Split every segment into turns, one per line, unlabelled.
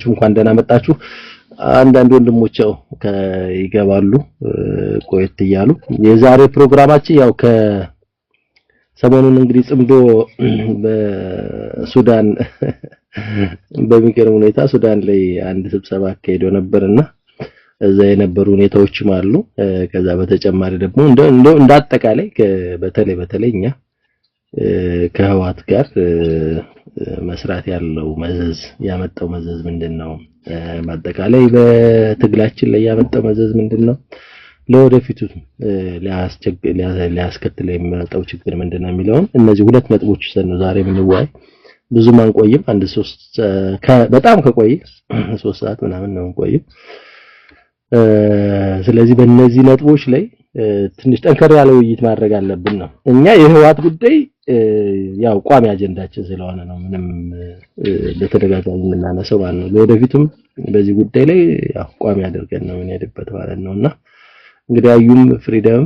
እንኳን ደህና መጣችሁ። አንዳንድ ወንድሞች ያው ይገባሉ ቆየት እያሉ የዛሬ ፕሮግራማችን ያው ከሰሞኑን እንግዲህ ጽምዶ በሱዳን በሚገርም ሁኔታ ሱዳን ላይ አንድ ስብሰባ አካሄዶ ነበርና እዛ የነበሩ ሁኔታዎችም አሉ። ከዛ በተጨማሪ ደግሞ እንደ አጠቃላይ በተለይኛ ከህዋት ጋር መስራት ያለው መዘዝ ያመጣው መዘዝ ምንድነው? በአጠቃላይ በትግላችን ላይ ያመጣው መዘዝ ምንድነው? ለወደፊቱ ሊያስከትል የሚመጣው ችግር ምንድነው የሚለውን እነዚህ ሁለት ነጥቦች ነው ዛሬ የምንወያይ። ብዙም አንቆይም። አንድ 3 በጣም ከቆየ 3 ሰዓት ምናምን ነው እንቆይም። ስለዚህ በእነዚህ ነጥቦች ላይ ትንሽ ጠንከር ያለ ውይይት ማድረግ አለብን ነው። እኛ የህዋት ጉዳይ ያው ቋሚ አጀንዳችን ስለሆነ ነው ምንም በተደጋጋሚ የምናነሳው ማለት ነው። ለወደፊቱም በዚህ ጉዳይ ላይ ያው ቋሚ አድርገን ነው የምንሄድበት ማለት ነውና እንግዲህ አዩም ፍሪደም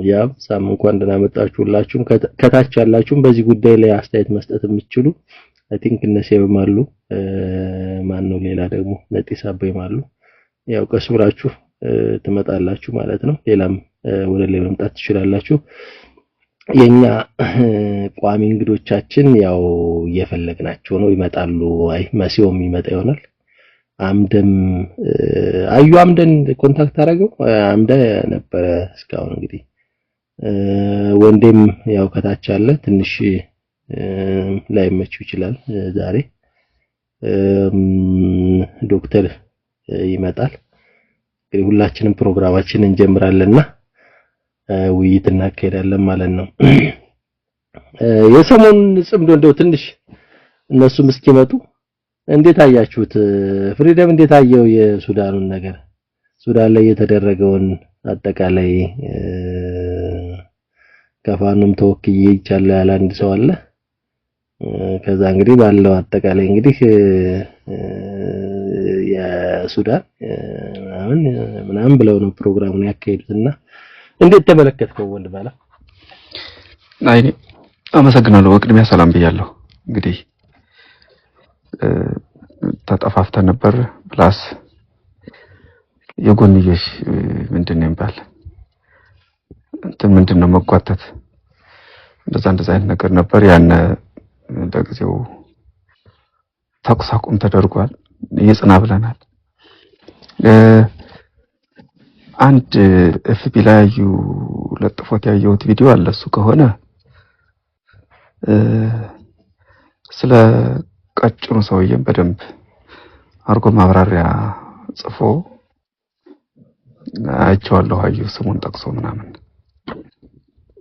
ያው ሳም እንኳን ደህና መጣችሁ ሁላችሁም ከታች ያላችሁም በዚህ ጉዳይ ላይ አስተያየት መስጠት የምትችሉ አይ ቲንክ እነሴብም አሉ ማን ነው ሌላ ደግሞ ነጢስ አበይም አሉ ያው ቀስ ብላችሁ ትመጣላችሁ ማለት ነው። ሌላም ወደ ላይ መምጣት ትችላላችሁ። የኛ ቋሚ እንግዶቻችን ያው እየፈለግናቸው ነው ይመጣሉ። አይ መሲዮም ይመጣ ይሆናል። አምደም አዩ አምደን ኮንታክት አደረገው አምደ ነበረ እስካሁን እንግዲህ ወንዴም ያው ከታች አለ ትንሽ ላይመችው ይችላል ዛሬ ዶክተር ይመጣል። እንግዲህ ሁላችንም ፕሮግራማችንን እንጀምራለንና ውይይት እናካሄዳለን ማለት ነው። የሰሞኑን ጽምዶ እንደው ትንሽ እነሱም እስኪመጡ እንዴት አያችሁት? ፍሪደም እንዴት አየው የሱዳኑን ነገር? ሱዳን ላይ የተደረገውን አጠቃላይ ከፋኑም ተወክዬ ይቻላል ያለ አንድ ሰው አለ። ከዛ እንግዲህ ባለው አጠቃላይ እንግዲህ የሱዳን ምናምን ብለው ነው ፕሮግራሙን ያካሄዱትና እንዴት ተመለከትከው ወንድም አለ?
አይኔ አመሰግናለሁ። በቅድሚያ ሰላም ብያለሁ። እንግዲህ ተጠፋፍተን ነበር ፕላስ የጎንዮሽ ምንድነው ይባል ምንድነው መጓተት እንደዛ አይነት ነገር ነበር። ያን በጊዜው ተኩስ አቁም ተደርጓል። ይጽና ብለናል። አንድ ኤፍቢ ላይ ለጥፎት ያየሁት ቪዲዮ አለ። እሱ ከሆነ ስለ ቀጭኑ ሰውዬም በደንብ አርጎ ማብራሪያ ጽፎ አይቼዋለሁ። አዩ ስሙን ጠቅሶ ምናምን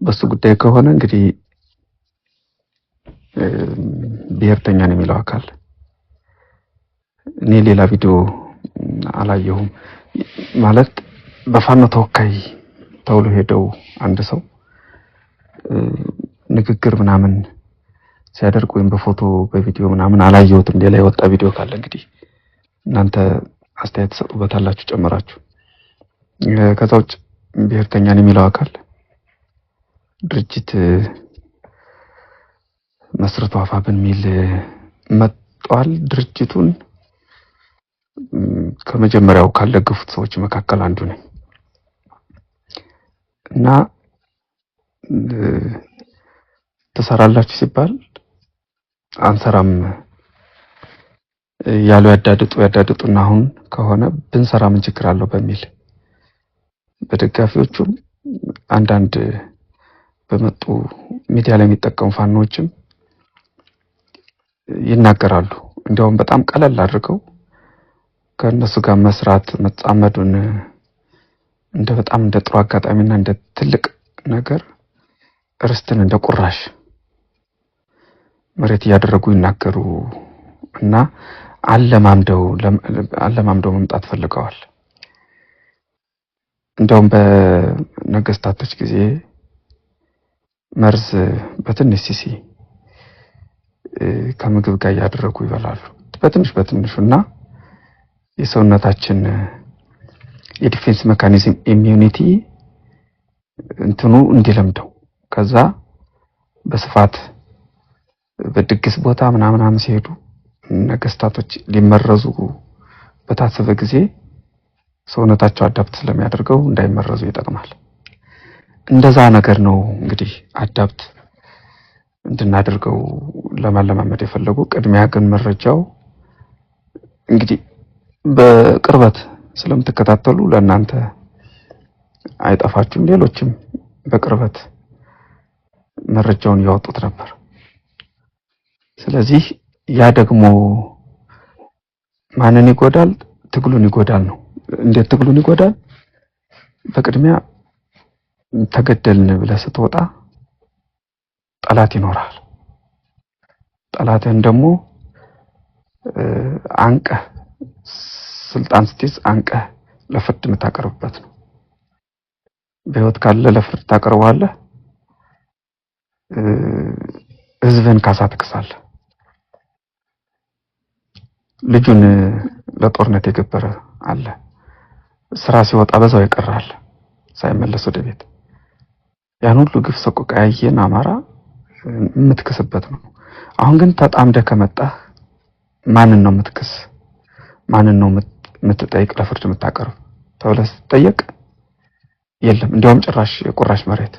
በሱ ጉዳይ ከሆነ እንግዲህ ብሔርተኛ ነው የሚለው አካል እኔ ሌላ ቪዲዮ አላየሁም። ማለት በፋኖ ተወካይ ተውሎ ሄደው አንድ ሰው ንግግር ምናምን ሲያደርግ ወይም በፎቶ በቪዲዮ ምናምን አላየሁትም። ሌላ የወጣ ቪዲዮ ካለ እንግዲህ እናንተ አስተያየት ሰጡበታላችሁ ጨመራችሁ። ከዛው ብሔርተኛ ነው የሚለው አካል ድርጅት መስርቶ አፋብን ሚል መጥቷል። ድርጅቱን ከመጀመሪያው ካልደገፉት ሰዎች መካከል አንዱ ነኝ እና ተሰራላችሁ ሲባል አንሰራም ያሉ ያዳድጡና አሁን ከሆነ ብንሰራ ምን ችግር አለው በሚል በደጋፊዎቹም አንዳንድ በመጡ ሚዲያ ላይ የሚጠቀሙ ፋኖችም ይናገራሉ። እንዲያውም በጣም ቀለል አድርገው ከነሱ ጋር መስራት መጻመዱን በጣም እንደ ጥሩ አጋጣሚና እንደ ትልቅ ነገር ርስትን እንደ ቁራሽ መሬት ያደረጉ ይናገሩ እና አለማምደው መምጣት ፈልገዋል። እንደውም በነገስታቶች ጊዜ መርዝ በትንሽ ሲሲ ከምግብ ጋር ያደረጉ ይበላሉ በትንሹና የሰውነታችን የዲፌንስ ሜካኒዝም ኢሚዩኒቲ እንትኑ እንዲለምደው ከዛ በስፋት በድግስ ቦታ ምናምን ሲሄዱ ነገስታቶች ሊመረዙ በታሰበ ጊዜ ሰውነታቸው አዳፕት ስለሚያደርገው እንዳይመረዙ ይጠቅማል። እንደዛ ነገር ነው እንግዲህ አዳፕት እንድናደርገው ለማለማመድ የፈለጉ። ቅድሚያ ግን መረጃው እንግዲህ በቅርበት ስለምትከታተሉ ለእናንተ አይጠፋችሁም። ሌሎችም በቅርበት መረጃውን ያወጡት ነበር። ስለዚህ ያ ደግሞ ማንን ይጎዳል? ትግሉን ይጎዳል ነው። እንዴት ትግሉን ይጎዳል? በቅድሚያ ተገደልን ብለህ ስትወጣ ጠላት ይኖራል። ጠላትን ደግሞ አንቀህ ስልጣን ስትይዝ አንቀህ ለፍርድ የምታቀርብበት ነው። በህይወት ካለ ለፍርድ ታቀርባለህ፣ ህዝብን ካሳ ትክሳለህ። ልጁን ለጦርነት የገበረ አለ፣ ስራ ሲወጣ በዛው ይቀራል ሳይመለስ ወደ ቤት። ያን ሁሉ ግፍ ሰቆቃ ያየን አማራ የምትክስበት ነው። አሁን ግን ተጣምደህ ከመጣህ ማንን ነው የምትክስ? ማንን ነው የምትጠይቅ? ለፍርድ የምታቀርብ ተብለህ ስትጠየቅ የለም፣ እንዲያውም ጭራሽ የቁራሽ መሬት።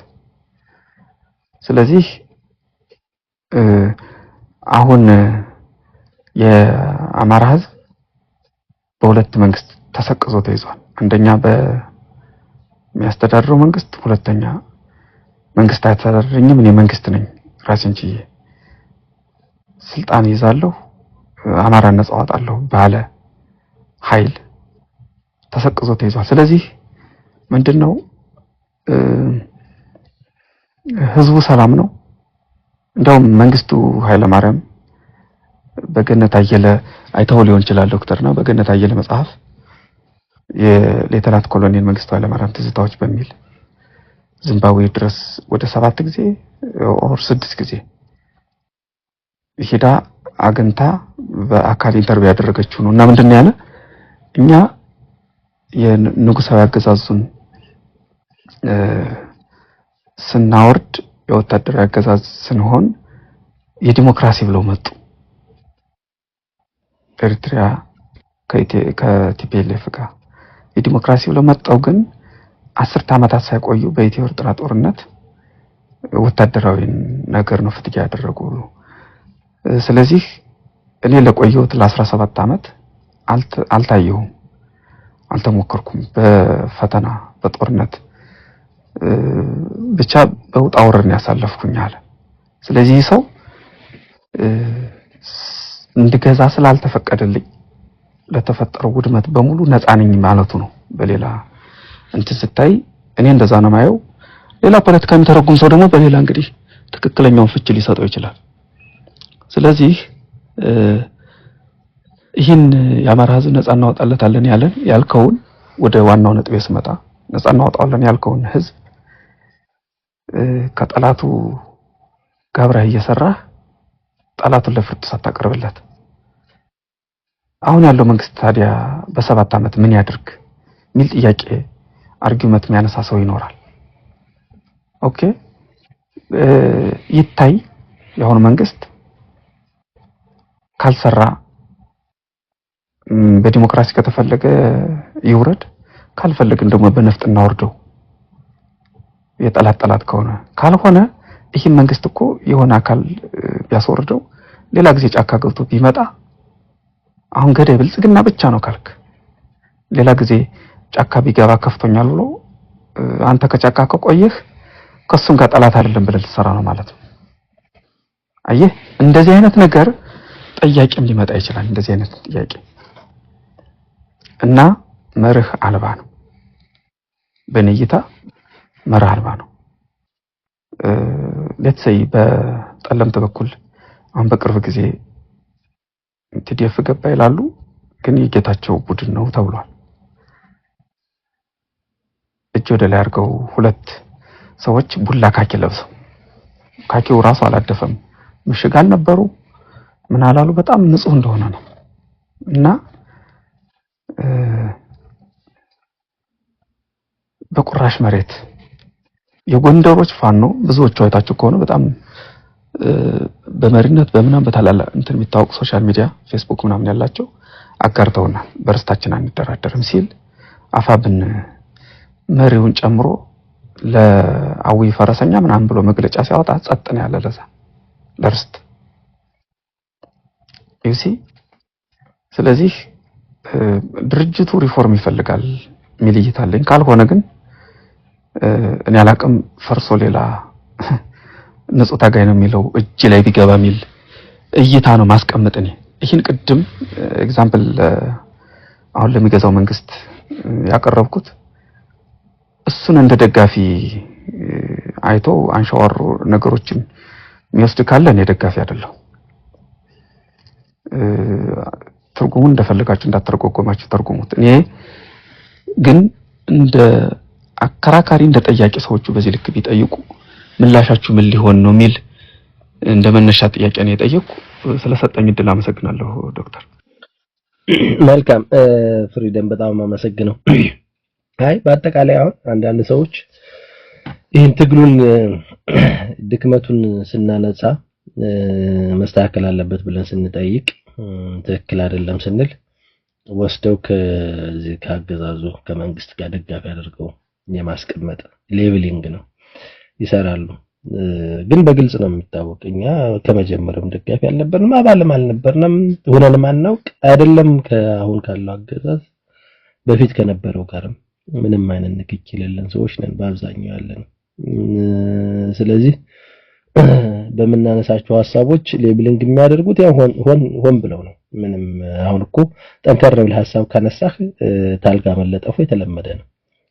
ስለዚህ አሁን የአማራ ህዝብ በሁለት መንግስት ተሰቅዞ ተይዟል። አንደኛ በሚያስተዳድረው መንግስት፣ ሁለተኛ መንግስት አያስተዳድረኝም እኔ መንግስት ነኝ ራሴን ችዬ ስልጣን ይዛለሁ አማራን ነፃ አወጣለሁ ባለ ኃይል ተሰቅዞ ተይዟል። ስለዚህ ምንድነው ህዝቡ ሰላም ነው። እንደውም መንግስቱ ኃይለ ማርያም በገነት አየለ አይተው ሊሆን ይችላል ዶክተርና በገነት አየለ መጽሐፍ የሌተናንት ኮሎኔል መንግስቱ ኃይለ ማርያም ትዝታዎች በሚል ዚምባብዌ ድረስ ወደ 7 ጊዜ ኦር 6 ጊዜ ሄዳ አግንታ በአካል ኢንተርቪው ያደረገችው ነው። እና ምንድነው ያለ እኛ የንጉሳዊ አገዛዙን ስናወርድ የወታደራዊ አገዛዝ ስንሆን የዲሞክራሲ ብለው መጡ። ኤርትራ ከቲፒኤልኤፍ ጋር የዲሞክራሲ ብለው መጣው። ግን 10 ዓመታት ሳይቆዩ በኢትዮ ኤርትራ ጦርነት ወታደራዊ ነገር ነው ፍትጊያ ያደረጉ። ስለዚህ እኔ ለቆየሁት ለ17 ዓመት አልታየሁም፣ አልተሞከርኩም። በፈተና በጦርነት ብቻ በውጣ ውረድ ያሳለፍኩኝ አለ። ስለዚህ ሰው እንድገዛ ስላልተፈቀደልኝ ለተፈጠረው ውድመት በሙሉ ነፃ ነኝ ማለቱ ነው። በሌላ እንትን ስታይ እኔ እንደዛ ነው ማየው። ሌላ ፖለቲካ የሚተረጉም ሰው ደግሞ በሌላ እንግዲህ ትክክለኛውን ፍቺ ሊሰጠው ይችላል። ስለዚህ ይህን የአማራ ህዝብ ነፃ እናወጣለታለን ያልከውን ወደ ዋናው ነጥብ ስመጣ ነፃ እናወጣለን ያልከውን ህዝብ ከጠላቱ ጋብራህ እየሰራህ ጠላቱን ለፍርድ ሳታቀርብለት አሁን ያለው መንግስት ታዲያ በ7 ዓመት ምን ያድርግ ሚል ጥያቄ አርጊውመንት የሚያነሳ ሰው ይኖራል። ኦኬ ይታይ የአሁኑ መንግስት ካልሰራ በዲሞክራሲ ከተፈለገ ይውረድ፣ ካልፈለግን ደግሞ በነፍጥ እናወርደው የጠላት ከሆነ። ካልሆነ ይህ መንግስት እኮ የሆነ አካል ቢያስወርደው ሌላ ጊዜ ጫካ ገብቶ ቢመጣ አሁን ገዳይ ብልጽግና ብቻ ነው ካልክ ሌላ ጊዜ ጫካ ቢገባ ከፍቶኛል ብሎ አንተ ከጫካ ከቆየህ ከሱም ጋር ጠላት አይደለም ብለህ ልትሰራ ነው ማለት ነው። አየህ እንደዚህ አይነት ነገር ጥያቄም ሊመጣ ይችላል። እንደዚህ አይነት ጥያቄ እና መርህ አልባ ነው። በነይታ መርህ አልባ ነው። ለተሰይ በጠለምት በኩል አሁን በቅርብ ጊዜ ቲዲኤፍ ገባ ይላሉ፣ ግን የጌታቸው ቡድን ነው ተብሏል። እጅ ወደ ላይ አድርገው 2 ሰዎች ቡላ ካኪ ለብሰው ካኪው ራሱ አላደፈም ምሽግ አልነበሩ ምን አላሉ በጣም ንጹህ እንደሆነ ነው። እና በቁራሽ መሬት የጎንደሮች ፋኖ ብዙዎቹ አይታችሁ ከሆነ በጣም በመሪነት በመናም በታላላ እንትን የሚታወቁ ሶሻል ሚዲያ ፌስቡክ ምናምን ያላቸው አጋርተውናል። በርስታችን አንደራደርም ሲል አፋብን መሪውን ጨምሮ ለአዊ ፈረሰኛ ምናምን ብሎ መግለጫ ሲያወጣ ጸጥ ነው ያለ ለርስት ዩሲ። ስለዚህ ድርጅቱ ሪፎርም ይፈልጋል የሚል እይታ አለኝ። ካልሆነ ግን እኔ አላቅም ፈርሶ ሌላ ንጹህ ታጋይ ነው የሚለው እጅ ላይ ቢገባ የሚል እይታ ነው ማስቀመጥ። እኔ ይህን ቅድም ኤግዛምፕል አሁን ለሚገዛው መንግስት ያቀረብኩት እሱን እንደ ደጋፊ አይቶ አንሻወር ነገሮችን የሚወስድ ካለ እኔ ደጋፊ አይደለሁ። ትርጉሙን እንደፈለጋችሁ እንዳተረጎጎማችሁ ተርጉሙት። እኔ ግን እንደ አከራካሪ እንደ ጠያቂ ሰዎቹ በዚህ ልክ ቢጠይቁ ምላሻችሁ ምን ሊሆን ነው የሚል እንደ መነሻ ጥያቄ ነው የጠየቁ። ስለሰጠኝ እድል አመሰግናለሁ ዶክተር።
መልካም ፍሪደም፣ በጣም አመሰግናለሁ። አይ በአጠቃላይ አሁን አንዳንድ ሰዎች ይህን ትግሉን ድክመቱን ስናነጻ መስተካከል አለበት ብለን ስንጠይቅ ትክክል አይደለም ስንል ወስደው ከዚህ ካገዛዙ ከመንግስት ጋር ደጋፊ አድርገው የማስቀመጥ ሌቭሊንግ ነው ይሰራሉ። ግን በግልጽ ነው የሚታወቅ እኛ ከመጀመሪያም ደጋፊ አልነበርንም፣ አባልም አልነበርንም፣ ሆነንም አናውቅ አይደለም። ከአሁን ካለው አገዛዝ በፊት ከነበረው ጋርም ምንም አይነት ንክኪ የሌለን ሰዎች ነን በአብዛኛው ያለን። ስለዚህ በመናነሳቸው ሐሳቦች ሌብሊንግ የሚያደርጉት ያው ሆን ብለው ነው። ምንም አሁን እኮ ጠንከር ብለህ ሐሳብ ካነሳህ ታልጋ መለጠፉ የተለመደ ነው።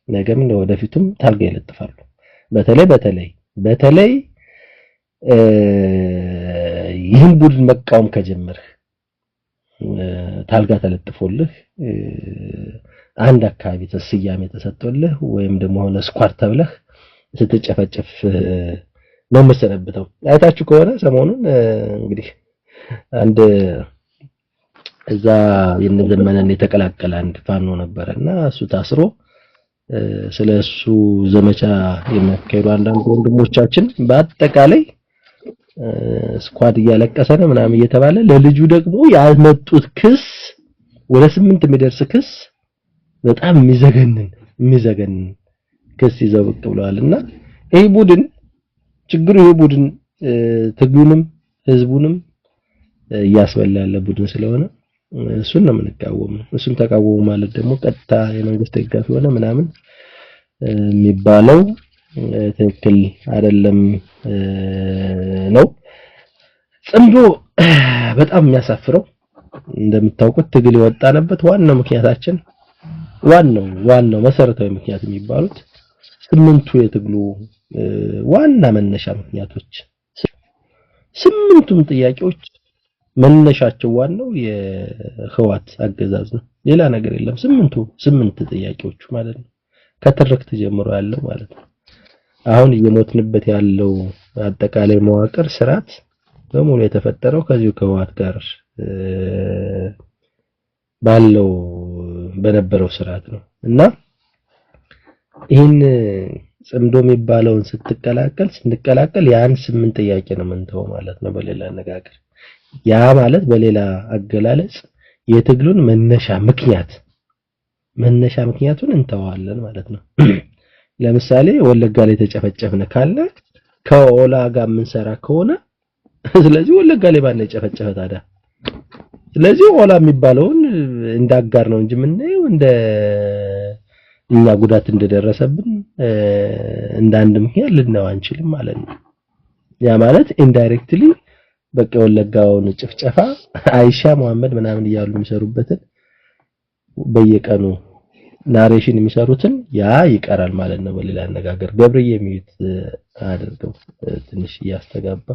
ነገም ወደፊቱም ታልጋ ይለጥፋሉ። በተለይ ይህን ቡድን መቃወም ከጀመርህ ታልጋ ተለጥፎልህ አንድ አካባቢ ተስያሜ ተሰጥቶልህ ወይም ደግሞ ሆነ ስኳር ተብለህ ስትጨፈጨፍ ነው መሰነበተው። አይታችሁ ከሆነ ሰሞኑን እንግዲህ አንድ እዛ የነዘመነን የተቀላቀለ አንድ ፋኖ ነበርና እሱ ታስሮ ስለሱ ዘመቻ የሚያካሂዱ አንዳንድ ወንድሞቻችን በአጠቃላይ ስኳድ እያለቀሰ ነው ምናምን እየተባለ ለልጁ ደግሞ ያመጡት ክስ ወደ 8 የሚደርስ ክስ በጣም የሚዘገንን ክስ ይዘው ብቅ ብለዋልና ይሄ ቡድን ችግሩ ይሄ ቡድን ትግሉንም ህዝቡንም እያስበላ ያለ ቡድን ስለሆነ እሱን ነው የምንቃወመው። እሱን ተቃወሙ ማለት ደግሞ ቀጥታ የመንግስት ደጋፊ ሆነ ምናምን የሚባለው ትክክል አይደለም ነው። ጽምዶ በጣም የሚያሳፍረው እንደምታውቁት ትግል የወጣነበት ዋናው ምክንያታችን ዋናው መሰረታዊ ምክንያት የሚባሉት 8ቱ የትግሉ ዋና መነሻ ምክንያቶች 8ቱም ጥያቄዎች መነሻቸው ዋናው የህዋት አገዛዝ ነው። ሌላ ነገር የለም። 8 ጥያቄዎቹ ማለት ነው። ከትርክት ጀምሮ ያለው ማለት ነው። አሁን እየሞትንበት ያለው አጠቃላይ መዋቅር ስርዓት በሙሉ የተፈጠረው ከዚሁ ከህዋት ጋር በነበረው ስርዓት ነው እና ይህን ጽምዶ የሚባለውን ስንቀላቀል ያን 8 ጥያቄ ነው የምንተው ማለት ነው። በሌላ አነጋገር ያ ማለት በሌላ አገላለጽ የትግሉን መነሻ ምክንያቱን እንተዋለን ማለት ነው። ለምሳሌ ወለጋ ላይ ተጨፈጨፍነ ካለ ከኦላ ጋር የምንሰራ ከሆነ ስለዚህ ወለጋ ላይ ባለ ጨፈጨፈ ታዲያ ስለዚህ ኦላ የሚባለውን እንዳጋር ነው እንጂ ምንየው እንደ እኛ ጉዳት እንደደረሰብን እንደ አንድ ምክንያት ልናው አንችልም ማለት ነው። ያ ማለት ኢንዳይሬክትሊ በቃ ወለጋውን ጭፍጨፋ አይሻ መሐመድ ምናምን እያሉ የሚሰሩበትን በየቀኑ ናሬሽን የሚሰሩትን ያ ይቀራል ማለት ነው። በሌላ አነጋገር ገብርዬ የሚሉት አድርገው ትንሽ ያስተጋባ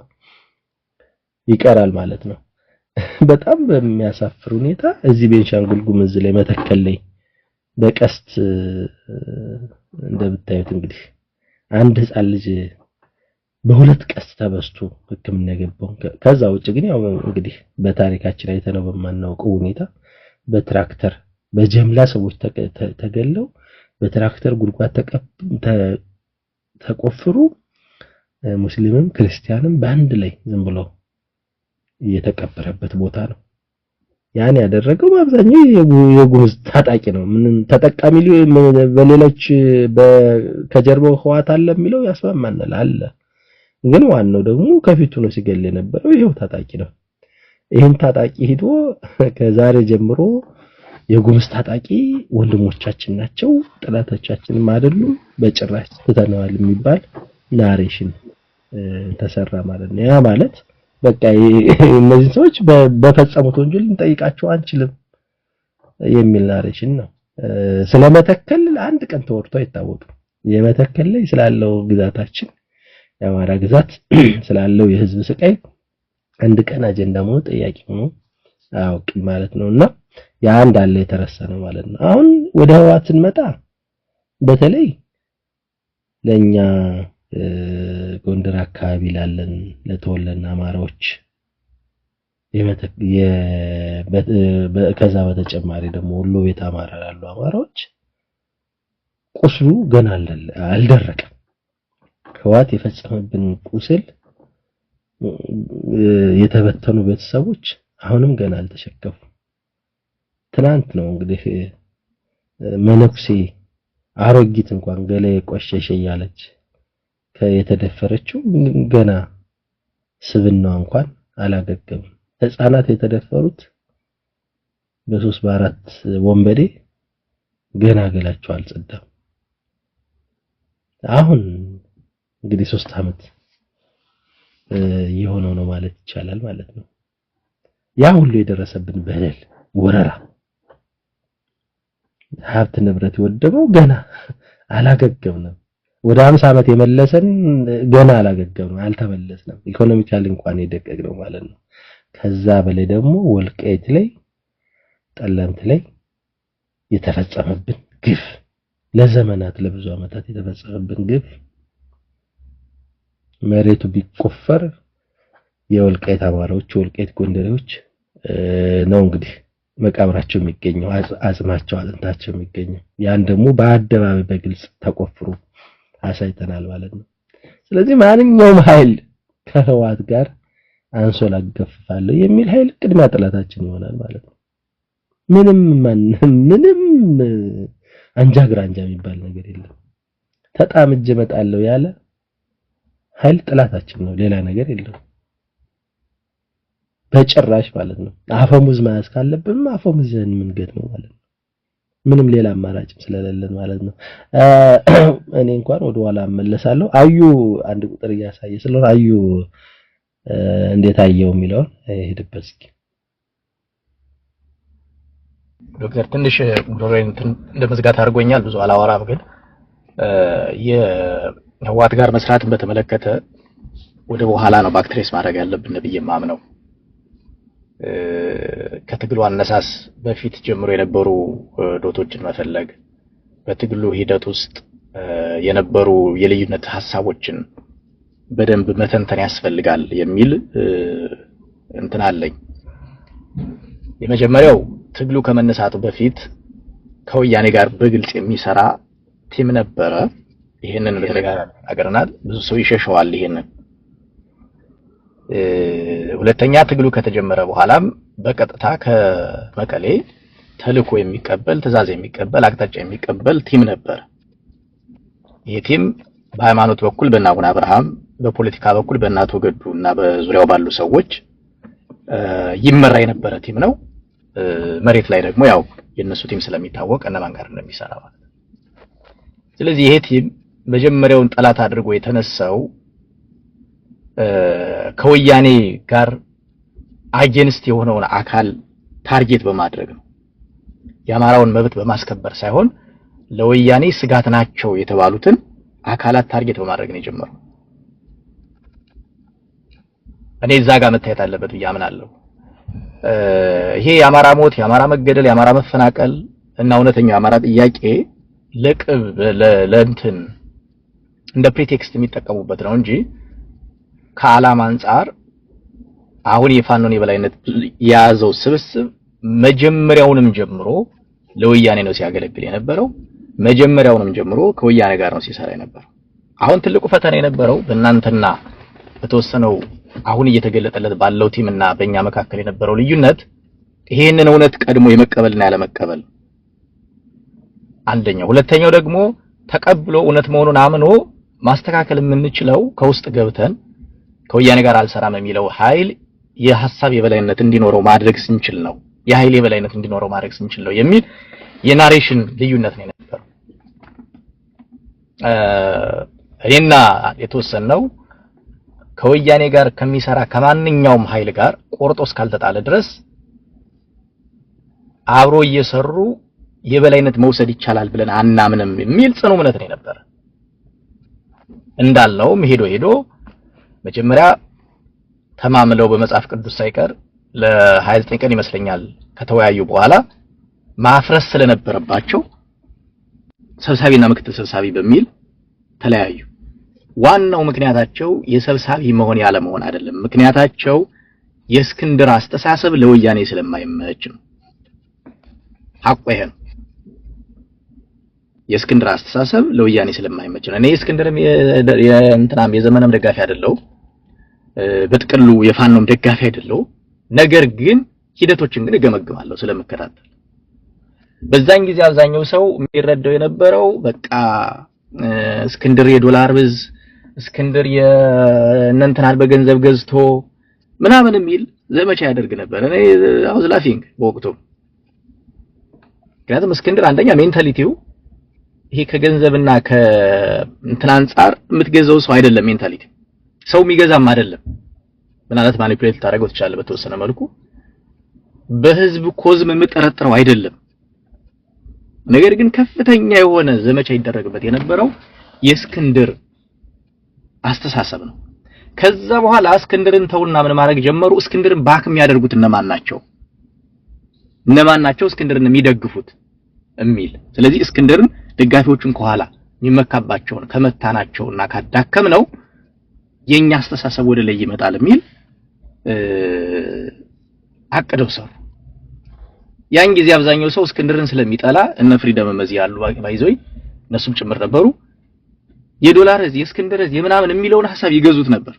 ይቀራል ማለት ነው። በጣም በሚያሳፍር ሁኔታ እዚህ ቤንሻንጉል ጉሙዝ ላይ መተከል ላይ በቀስት እንደምታዩት እንግዲህ አንድ ህፃን ልጅ በሁለት ቀስት ተበስቶ ሕክምና ገባው። ከዛ ውጭ ግን ያው እንግዲህ በታሪካችን አይተነው በማናውቀው ሁኔታ በትራክተር በጀምላ ሰዎች ተገለው በትራክተር ጉድጓድ ተቆፍሩ ሙስሊምም ክርስቲያንም በአንድ ላይ ዝም ብሎ የተቀበረበት ቦታ ነው። ያን ያደረገው በአብዛኛው የጉምዝ ታጣቂ ነው። ምንም ተጠቃሚ በሌሎች ከጀርባው ህዋት አለ የሚለው ያስማማናል አለ። ግን ዋናው ደግሞ ከፊቱ ነው ሲገል የነበረው ይሄው ታጣቂ ነው። ይሄን ታጣቂ ሄዶ ከዛሬ ጀምሮ የጉምዝ ታጣቂ ወንድሞቻችን ናቸው ጠላቶቻችንም አይደሉም በጭራሽ ተተናዋል የሚባል ናሬሽን ተሰራ ማለት ነው። ያ ማለት በቃ እነዚህ ሰዎች በፈጸሙት ወንጀል እንጠይቃቸው አንችልም የሚል ናሬሽን ነው። ስለመተከል አንድ ቀን ተወርቶ አይታወቅም። የመተከል ላይ ስላለው ግዛታችን የአማራ ግዛት ስላለው የህዝብ ስቃይ አንድ ቀን አጀንዳ ሆኖ ጥያቄ ሆኖ አያውቅም ማለት ነውና ያ እንዳለ የተረሳ ነው ማለት ነው። አሁን ወደ ህዋት ስንመጣ በተለይ ለኛ ጎንደር አካባቢ ላለን ለተወለና አማራዎች ከዛ በተጨማሪ ደግሞ ወሎ ቤት አማራ ያሉ አማራዎች ቁስሉ ገና አልደረቀም። ህዋት የፈጸመብን ቁስል የተበተኑ ቤተሰቦች አሁንም ገና አልተሸከፉ። ትናንት ነው እንግዲህ መነኩሴ አሮጊት እንኳን ገለየ ቆሸሸ ያለች የተደፈረችው ገና ስብናው እንኳን አላገገምም። ህፃናት የተደፈሩት በ3 በ4 ወንበዴ ገና ገላቸው አልጸዳም። አሁን እንግዲህ 3 አመት የሆነው ነው ማለት ይቻላል ማለት ነው። ያ ሁሉ የደረሰብን በደል ወረራ ሀብት ንብረት የወደመው ገና አላገገምንም። ወደ 50 አመት የመለሰን ገና አላገገምንም አልተመለስንም። ኢኮኖሚካሊ እንኳን የደቀቅነው ማለት ነው። ከዛ በላይ ደግሞ ወልቃይት ላይ ጠለምት ላይ የተፈጸመብን ግፍ ለዘመናት ለብዙ አመታት የተፈጸመብን ግፍ መሬቱ ቢቆፈር የወልቃይት አማራዎች የወልቃይት ጎንደሬዎች ነው እንግዲህ መቃብራቸው የሚገኘው አጽማቸው አጥንታቸው የሚገኘው ያን ደግሞ በአደባባይ በግልጽ ተቆፍሮ አሳይተናል ማለት ነው። ስለዚህ ማንኛውም ኃይል ከህዋት ጋር አንሶላ ገፍፋለሁ የሚል ኃይል ቅድሚያ ጠላታችን ይሆናል ማለት ነው። ምንም አንጃ ግራንጃ የሚባል ነገር የለም። ተጣምጄ እመጣለሁ ያለ ኃይል ጠላታችን ነው፣ ሌላ ነገር የለም በጭራሽ ማለት ነው። አፈሙዝ መያዝ ካለብን አፈሙዝ ይዘን የምንገጥመው ማለት ነው። ምንም ሌላ አማራጭም ስለሌለን ማለት ነው። እኔ እንኳን ወደ ኋላ እመለሳለሁ። አዩ አንድ ቁጥር እያሳየ ስለሆነ አዩ እንዴት አየው የሚለውን ሄድበት እስኪ።
ዶክተር ትንሽ ዶሬን እንደመዝጋት አድርጎኛል፣ ብዙ አላወራም። ግን የህዋት ጋር መስራትን በተመለከተ ወደ በኋላ ነው ባክትሬስ ማድረግ ያለብን ብዬ የማምነው። ከትግሉ አነሳስ በፊት ጀምሮ የነበሩ ዶቶችን መፈለግ፣ በትግሉ ሂደት ውስጥ የነበሩ የልዩነት ሐሳቦችን በደንብ መተንተን ያስፈልጋል የሚል እንትን አለኝ። የመጀመሪያው ትግሉ ከመነሳቱ በፊት ከወያኔ ጋር በግልጽ የሚሰራ ቲም ነበረ። ይሄንን በተደጋጋሚ አገርናል። ብዙ ሰው ይሸሸዋል ይሄንን። ሁለተኛ ትግሉ ከተጀመረ በኋላም በቀጥታ ከመቀሌ ተልኮ የሚቀበል ትዕዛዝ የሚቀበል አቅጣጫ የሚቀበል ቲም ነበር። ይሄ ቲም በሃይማኖት በኩል በእነ አቡነ አብርሃም፣ በፖለቲካ በኩል በእነ አቶ ገዱ እና በዙሪያው ባሉ ሰዎች ይመራ የነበረ ቲም ነው። መሬት ላይ ደግሞ ያው የነሱ ቲም ስለሚታወቅ እነማን ጋር እንደሚሰራ ማለት ነው። ስለዚህ ይሄ ቲም መጀመሪያውን ጠላት አድርጎ የተነሳው ከወያኔ ጋር አጌንስት የሆነውን አካል ታርጌት በማድረግ ነው። የአማራውን መብት በማስከበር ሳይሆን ለወያኔ ስጋት ናቸው የተባሉትን አካላት ታርጌት በማድረግ ነው የጀመረው። እኔ እዛ ጋር መታየት አለበት ብዬ አምናለሁ። ይሄ የአማራ ሞት፣ የአማራ መገደል፣ የአማራ መፈናቀል እና እውነተኛው የአማራ ጥያቄ ለእንትን እንደ ፕሪቴክስት የሚጠቀሙበት ነው እንጂ ከዓላማ አንፃር አሁን የፋኖን የበላይነት የያዘው ስብስብ መጀመሪያውንም ጀምሮ ለወያኔ ነው ሲያገለግል የነበረው። መጀመሪያውንም ጀምሮ ከወያኔ ጋር ነው ሲሰራ የነበረው። አሁን ትልቁ ፈተና የነበረው በእናንተና በተወሰነው አሁን እየተገለጠለት ባለው ቲምና በእኛ መካከል የነበረው ልዩነት ይሄንን እውነት ቀድሞ የመቀበልና ያለመቀበል አንደኛው። ሁለተኛው ደግሞ ተቀብሎ እውነት መሆኑን አምኖ ማስተካከል የምንችለው ከውስጥ ገብተን ከወያኔ ጋር አልሰራም የሚለው ኃይል የሐሳብ የበላይነት እንዲኖረው ማድረግ ስንችል ነው። የኃይል የበላይነት እንዲኖረው ማድረግ ስንችል ነው የሚል የናሬሽን ልዩነት ነው የነበረው። እኔና የተወሰነው ከወያኔ ጋር ከሚሰራ ከማንኛውም ኃይል ጋር ቆርጦ እስካልተጣለ ድረስ አብሮ እየሰሩ የበላይነት መውሰድ ይቻላል ብለን አናምንም የሚል ጽኑ እምነት ነው የነበረ። እንዳልነውም ሄዶ መጀመሪያ ተማምለው በመጽሐፍ ቅዱስ ሳይቀር ለ29 ቀን ይመስለኛል ከተወያዩ በኋላ ማፍረስ ስለነበረባቸው ሰብሳቢና ምክትል ሰብሳቢ በሚል ተለያዩ። ዋናው ምክንያታቸው የሰብሳቢ መሆን ያለ መሆን አይደለም። ምክንያታቸው የእስክንድር አስተሳሰብ ለወያኔ ስለማይመች ነው። ሐቁ ይሄ ነው። የእስክንድር አስተሳሰብ ለወያኔ ስለማይመች ነው። እኔ የእስክንድርም የእንትናም የዘመነም ደጋፊ አይደለው፣ በጥቅሉ የፋኖም ደጋፊ አይደለው። ነገር ግን ሂደቶችን ግን እገመግማለሁ ስለምከታተል። በዛን ጊዜ አብዛኛው ሰው የሚረዳው የነበረው በቃ እስክንድር የዶላር ብዝ እስክንድር የእንትናን በገንዘብ ገዝቶ ምናምን የሚል ዘመቻ ያደርግ ነበር። እኔ አውዝ ላፊንግ በወቅቱ ምክንያቱም እስክንድር አንደኛ ሜንታሊቲው ይሄ ከገንዘብና ከእንትን አንፃር የምትገዛው ሰው አይደለም። ሜንታሊቲ ሰው የሚገዛም አይደለም። ምናልባት ማኒፑሌት ታደርገው ትችላለህ በተወሰነ መልኩ። በህዝብ ኮዝም የምጠረጥረው አይደለም። ነገር ግን ከፍተኛ የሆነ ዘመቻ ይደረግበት የነበረው የእስክንድር አስተሳሰብ ነው። ከዛ በኋላ እስክንድርን ተውና ምን ማድረግ ጀመሩ? እስክንድርን ባክ የሚያደርጉት እነማን ናቸው እስክንድርን የሚደግፉት የሚል። ስለዚህ እስክንድርን ደጋፊዎቹን ከኋላ የሚመካባቸውን ከመታናቸውና ካዳከምነው የኛ አስተሳሰብ ወደ ላይ ይመጣል የሚል አቅደው ሰሩ። ያን ጊዜ አብዛኛው ሰው እስክንድርን ስለሚጠላ እነ ፍሪደም መዚ ያሉ ባይዞይ እነሱም ጭምር ነበሩ የዶላር እዚህ እስክንድር እዚህ ምናምን የሚለውን ሐሳብ ይገዙት ነበር።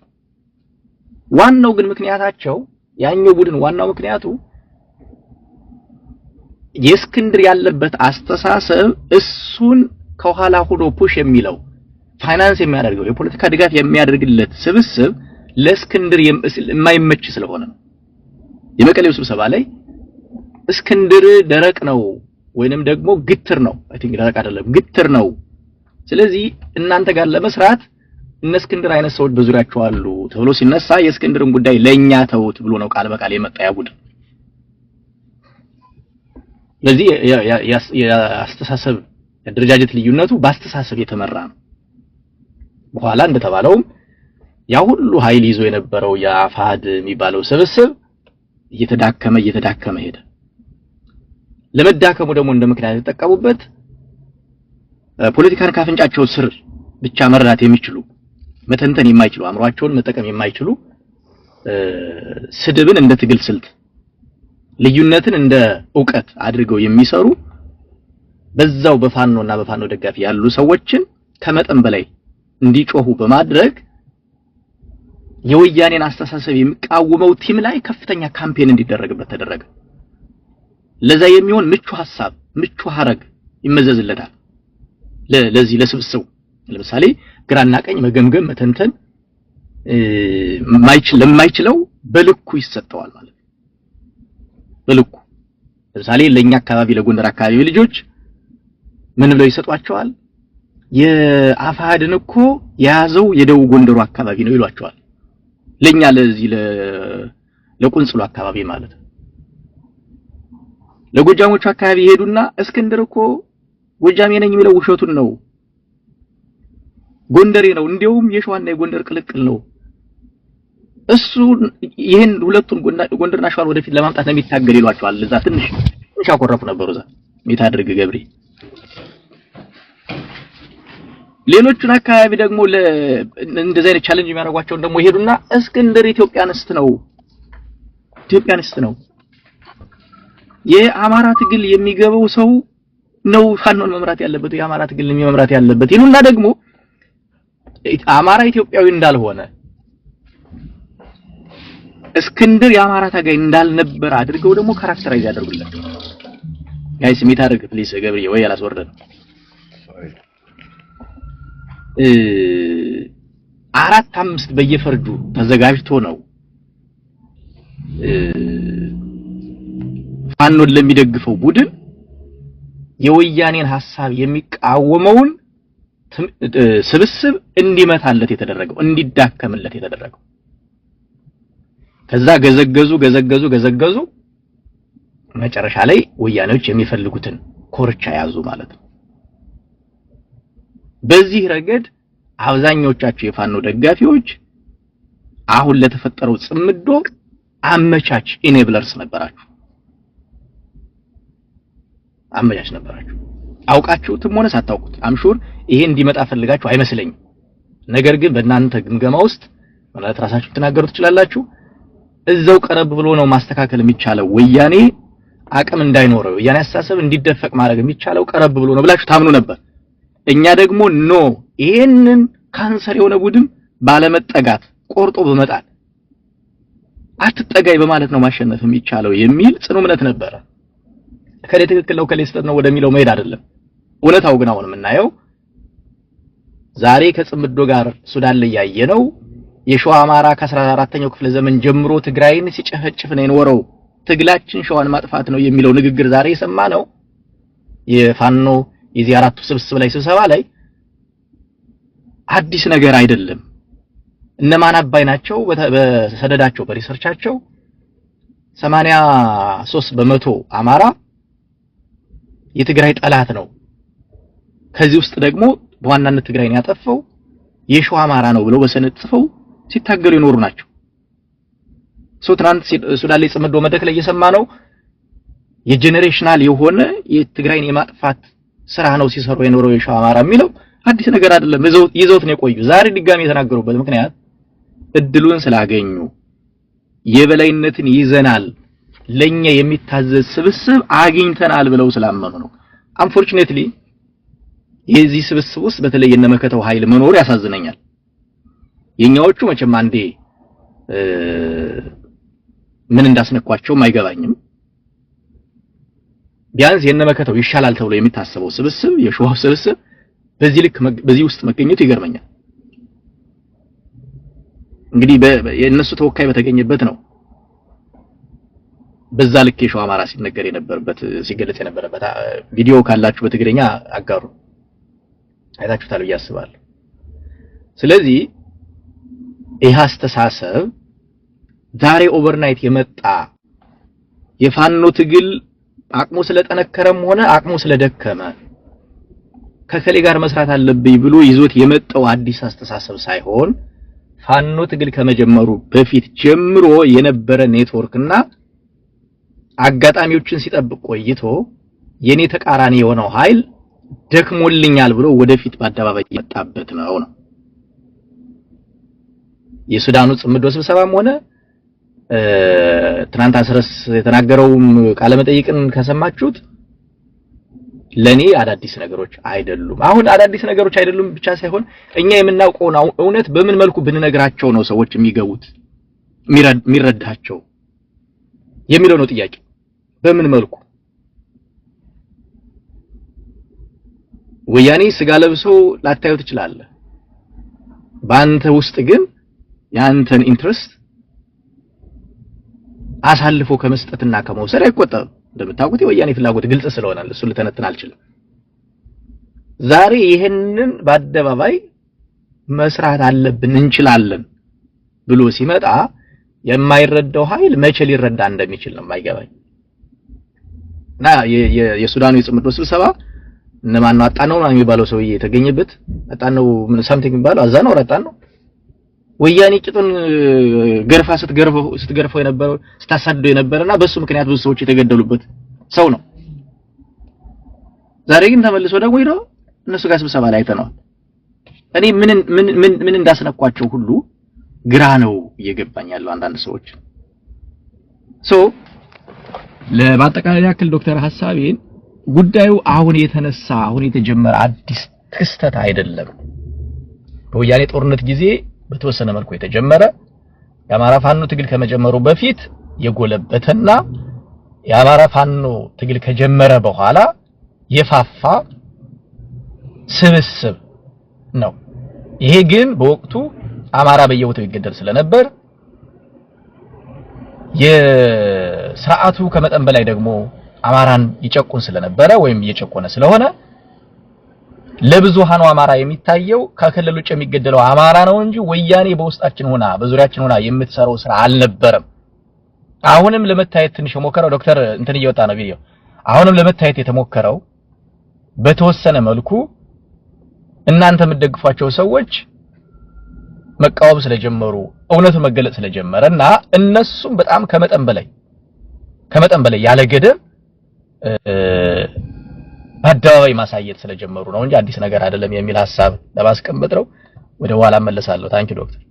ዋናው ግን ምክንያታቸው ያኛው ቡድን ዋናው ምክንያቱ የእስክንድር ያለበት አስተሳሰብ እሱን ከኋላ ሆዶ ፑሽ የሚለው ፋይናንስ የሚያደርገው የፖለቲካ ድጋፍ የሚያደርግለት ስብስብ ለእስክንድር የማይመች ስለሆነ ነው። የመቀሌው ስብሰባ ላይ እስክንድር ደረቅ ነው ወይንም ደግሞ ግትር ነው፣ አይ ቲንክ ደረቅ አይደለም ግትር ነው፣ ስለዚህ እናንተ ጋር ለመስራት እነ እስክንድር አይነት ሰዎች በዙሪያቸው አሉ ተብሎ ሲነሳ የእስክንድርን ጉዳይ ለኛ ተውት ብሎ ነው ቃል በቃል የመጣ ያቡድ። ስለዚህ የአስተሳሰብ የድርጃጀት ልዩነቱ በአስተሳሰብ የተመራ ነው። በኋላ እንደተባለውም ያ ሁሉ ኃይል ይዞ የነበረው የአፋድ የሚባለው ስብስብ እየተዳከመ ሄደ። ለመዳከሙ ደግሞ እንደ ምክንያት የተጠቀሙበት ፖለቲካን ካፍንጫቸው ስር ብቻ መረዳት የሚችሉ መተንተን የማይችሉ አእምሯቸውን መጠቀም የማይችሉ ስድብን እንደ ትግል ስልት ልዩነትን እንደ ዕውቀት አድርገው የሚሰሩ በዛው በፋኖና በፋኖ ደጋፊ ያሉ ሰዎችን ከመጠን በላይ እንዲጮሁ በማድረግ የወያኔን አስተሳሰብ የሚቃወመው ቲም ላይ ከፍተኛ ካምፔን እንዲደረግበት ተደረገ። ለዛ የሚሆን ምቹ ሐሳብ ምቹ ሐረግ ይመዘዝለታል። ለዚህ ለስብስቡ ለምሳሌ ግራና ቀኝ መገምገም መተንተን ለማይችለው በልኩ ይሰጠዋል ማለት ነው። በልኩ ለምሳሌ ለኛ አካባቢ ለጎንደር አካባቢ ልጆች ምን ብለው ይሰጧቸዋል? የአፋድን እኮ የያዘው የደቡብ ጎንደሩ አካባቢ ነው ይሏቸዋል። ለኛ ለዚህ ለቁንጽሉ አካባቢ ማለት ነው። ለጎጃሞቹ አካባቢ ይሄዱና እስክንድር እኮ ጎጃሜ ነኝ የሚለው ውሸቱን ነው፣ ጎንደሬ ነው፣ እንዲያውም የሸዋና የጎንደር ቅልቅል ነው። እሱ ይሄን ሁለቱን ጎንደርና ሸዋን ወደፊት ለማምጣት ነው የሚታገል ይሏቸዋል። እዛ ትንሽ አቆረፉ ነበሩ። እዛ የታድርግ ገብሬ ሌሎቹን አካባቢ ደግሞ እንደዚህ አይነት ቻሌንጅ የሚያደርጓቸውን ደግሞ ይሄዱና እስክንድር ኢትዮጵያንስት ነው የአማራ ትግል የሚገበው ሰው ነው ፋኖን መምራት ያለበት የአማራ ትግል መምራት ያለበት ይሉና ደግሞ አማራ ኢትዮጵያዊ እንዳልሆነ እስክንድር የአማራ ታጋይ እንዳልነበር አድርገው ደግሞ ካራክተራይዝ ያደርጉላቸው። ጋይስ ሚት አድርግ ፕሊስ ገብርዬ ወይ ያላስወረደ 4-5 በየፈርጁ ተዘጋጅቶ ነው ፋኖን ለሚደግፈው ቡድን የወያኔን ሐሳብ የሚቃወመውን ስብስብ እንዲመታለት የተደረገው እንዲዳከምለት የተደረገው። ከዛ ገዘገዙ መጨረሻ ላይ ወያኔዎች የሚፈልጉትን ኮርቻ ያዙ ማለት ነው። በዚህ ረገድ አብዛኞቻችሁ የፋኖ ደጋፊዎች አሁን ለተፈጠረው ጽምዶ አመቻች ኢኔብለርስ ነበራችሁ። አውቃችሁትም ሆነ ሳታውቁት አምሹር ይሄ እንዲመጣ ፈልጋችሁ አይመስለኝም። ነገር ግን በእናንተ ግምገማ ውስጥ ማለት ራሳችሁ ተናገሩ ትችላላችሁ። እዛው ቀረብ ብሎ ነው ማስተካከል የሚቻለው። ወያኔ አቅም እንዳይኖረው ወያኔ አስተሳሰብ እንዲደፈቅ ማድረግ የሚቻለው ቀረብ ብሎ ነው ብላችሁ ታምኑ ነበር። እኛ ደግሞ ኖ ይሄንን ካንሰር የሆነ ቡድን ባለመጠጋት ቆርጦ በመጣል አትጠጋይ በማለት ነው ማሸነፍ የሚቻለው የሚል ጽኑ እምነት ነበረ። ከሌ ትክክል ነው ከሌ ስህተት ነው ወደሚለው መሄድ አይደለም። እውነታው ግን አሁን የምናየው ዛሬ ከጽምዶ ጋር ሱዳን ላይ ያየነው የሸዋ አማራ ከ14ኛው ክፍለ ዘመን ጀምሮ ትግራይን ሲጨፈጭፍ ነው የኖረው ትግላችን ሸዋን ማጥፋት ነው የሚለው ንግግር ዛሬ የሰማነው የፋኖ የዚህ አራቱ ስብስብ ላይ ስብሰባ ላይ አዲስ ነገር አይደለም። እነማን አባይ ናቸው በሰደዳቸው በሪሰርቻቸው 83% አማራ የትግራይ ጠላት ነው። ከዚህ ውስጥ ደግሞ በዋናነት ትግራይን ያጠፋው የሸዋ አማራ ነው ብለው በሰነድ ጽፈው ሲታገሉ የኖሩ ናቸው። ትናንት ሱዳን ላይ ጽምዶ መድረክ ላይ እየሰማነው የጄኔሬሽናል የሆነ የትግራይን የማጥፋት ስራ ነው ሲሰሩ የኖረው የሸዋ አማራ የሚለው አዲስ ነገር አይደለም። ይዘውት ነው የቆዩ። ዛሬ ድጋሚ የተናገሩበት ምክንያት እድሉን ስላገኙ የበላይነትን ይዘናል ለኛ የሚታዘዝ ስብስብ አግኝተናል ብለው ስላመኑ ነው። አንፎርቹኔትሊ የዚህ ስብስብ ውስጥ በተለይ የነመከተው ኃይል መኖር ያሳዝነኛል። የኛዎቹ መቼም አንዴ ምን እንዳስነኳቸውም አይገባኝም። ቢያንስ የነመከተው ይሻላል ተብሎ የሚታሰበው ስብስብ የሸዋው ስብስብ በዚህ ውስጥ መገኘቱ ይገርመኛል። እንግዲህ የነሱ ተወካይ በተገኘበት ነው በዛ ልክ የሸዋ አማራ ሲነገር የነበረበት ሲገለጽ የነበረበት ቪዲዮ ካላችሁ በትግርኛ አጋሩ አይታችሁታል ብዬ አስባለሁ። ስለዚህ ይህ አስተሳሰብ ዛሬ ኦቨርናይት የመጣ የፋኖ ትግል አቅሙ ስለጠነከረም ሆነ አቅሙ ስለደከመ ከከሌ ጋር መስራት አለብኝ ብሎ ይዞት የመጣው አዲስ አስተሳሰብ ሳይሆን ፋኖ ትግል ከመጀመሩ በፊት ጀምሮ የነበረ ኔትወርክና አጋጣሚዎችን ሲጠብቅ ቆይቶ የኔ ተቃራኒ የሆነው ኃይል ደክሞልኛል ብሎ ወደፊት በአደባባይ የመጣበት ነው። የሱዳኑ ጽምዶ ስብሰባም ሆነ ትናንት አስረስ የተናገረውም ቃለ መጠይቅን ከሰማችሁት ለኔ አዳዲስ ነገሮች አይደሉም። አሁን አዳዲስ ነገሮች አይደሉም ብቻ ሳይሆን እኛ የምናውቀው እውነት በምን መልኩ ብንነግራቸው ነው ሰዎች የሚገቡት የሚረዳቸው የሚለው ነው ጥያቄ። በምን መልኩ ወያኔ ስጋ ለብሶ ላታዩ ትችላለህ። በአንተ ውስጥ ግን ያንተን ኢንትረስት አሳልፎ ከመስጠትና ከመውሰድ አይቆጠብም። እንደምታውቁት የወያኔ ፍላጎት ግልጽ ስለሆነ እሱ ልተነትን አልችልም። ዛሬ ይሄንን በአደባባይ መስራት አለብን እንችላለን ብሎ ሲመጣ የማይረዳው ኃይል መቼ ሊረዳ እንደሚችል ነው የማይገባኝ። እና የሱዳኑ የጽምዶ ስብሰባ እነማን ነው አጣነው የሚባለው ሰውዬ የተገኘበት አጣነው ምን ሳምቲንግ የሚባለው አዛነው አጣነው ወያኔ ቂጡን ገርፋ ስትገርፈው የነበረው ስታሳደው የነበረና በሱ ምክንያት ብዙ ሰዎች የተገደሉበት ሰው ነው። ዛሬ ግን ተመልሶ ደግሞ ይለው እነሱ ጋር ስብሰባ ላይ አይተነዋል። እኔ ምን እንዳስነኳቸው ሁሉ ግራ ነው እየገባኝ ያለው አንዳንድ ሰዎች። ለማጠቃለያ ያክል ዶክተር ሐሳቤን ጉዳዩ አሁን የተጀመረ አዲስ ክስተት አይደለም። በወያኔ ጦርነት ጊዜ በተወሰነ መልኩ የተጀመረ የአማራ ፋኖ ትግል ከመጀመሩ በፊት የጎለበተና የአማራ ፋኖ ትግል ከጀመረ በኋላ የፋፋ ስብስብ ነው። ይሄ ግን በወቅቱ አማራ በየቦታው ይገደል ስለነበር የሥርዓቱ ከመጠን በላይ ደግሞ አማራን ይጨቁን ስለነበረ ወይም እየጨቆነ ስለሆነ ለብዙሃኑ አማራ የሚታየው ከክልል ውጭ የሚገደለው አማራ ነው እንጂ ወያኔ በውስጣችን ሆና በዙሪያችን ሆና የምትሰራው ስራ አልነበረም። አሁንም ለመታየት ትንሽ የሞከረው ዶክተር እንትን እየወጣ ነው ቪዲዮ። አሁንም ለመታየት የተሞከረው በተወሰነ መልኩ እናንተ የምትደግፏቸው ሰዎች መቃወም ስለጀመሩ እውነቱን መገለጽ ስለጀመረና እነሱም በጣም ከመጠን በላይ ያለ ገደብ በአደባባይ ማሳየት ስለጀመሩ ነው እንጂ አዲስ ነገር አይደለም የሚል ሐሳብ ለማስቀመጥ ነው። ወደ ኋላ መለሳለሁ። ታንኪ ዶክተር